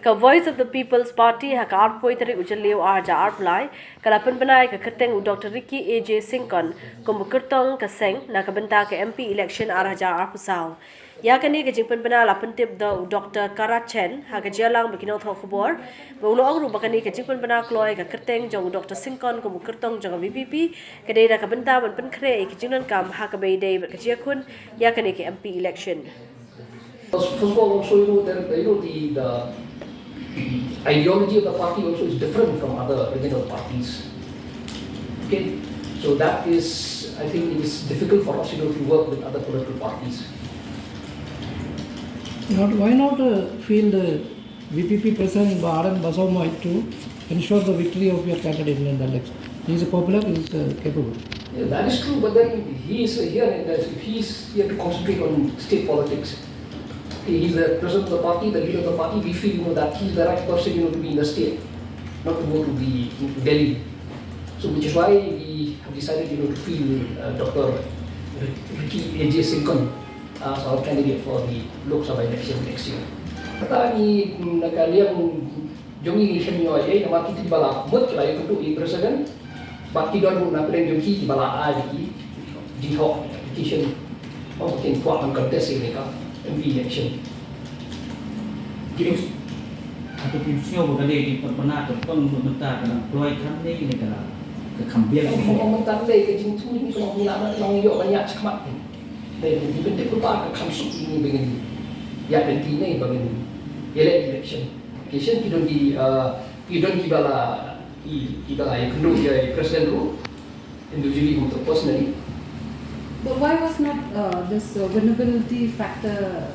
Ka Voice of the People's Party ha ka arpoi tari ujaliu arja arplai kalapan banai ka kerteng u Dr. Ricky AJ Syngkon kumbukertong ka seng na ka Bynta ka MP election arja arpusau. Ya kani ka jingpan bana lapan tip da u Dr. Karachen ha ka jalang bakino tho khobor baulo agru bakani ka jingpan bana kloi ka kerteng jong Dr. Syngkon kumbukertong jong VPP ka dei ka Bynta ban pen kre ka jingnan kam ha ka bei dei ka jiakun ya kani ka MP election. First of all, also the ideology of the party also is different from other regional parties. Okay, so that is, I think, it is difficult for us, to work with other political parties. Why not field VPP president Baran Basomoy to ensure the victory of your candidate in the election? He is popular, he is capable. Yeah, that is true, but then he is here to concentrate on state politics. He is the president of the party, the leader of the party. We feel that he is the right person to be in the state, not to go to Delhi. So which is why we have decided to field Dr. Ricky AJ Syngkon as our candidate for the Lok Sabha election next year. Kata ni nakaliang jongi election nyo ay nama kita bala mut lah yang untuk presiden. Baki don nak pernah jongi bala ay di hok election. Oh mungkin kuat contest ini kan. MP election. Jadi, atau prinsipnya bukan dia pernah terpeng Bynta kena ploy kan ni kena kekambian. Kalau Bynta ni kejing tu ni kalau mula nak yok banyak cakap ni. Dan dibentuk lupa ke kamsuk ini begini. Ya nanti ni begini. Election. Election kita di bala yang kedua ya presiden dulu. Individually untuk personally. But why was not this vulnerability factor,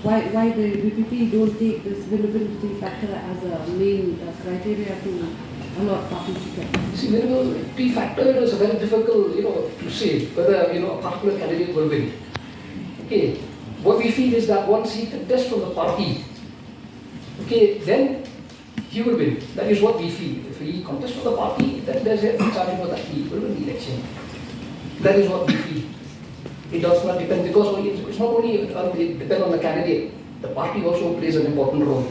why the VPP don't take this vulnerability factor as a main criteria to allot party ticket? See, vulnerability factor is very difficult, to say whether, a particular candidate will win. Okay, what we feel is that once he contests from the party, okay, then he will win. That is what we feel. If he contests from the party, then there's a chance that he will win the election. That is what we feel. It does not depend because it's not only depend on the candidate. The party also plays an important role.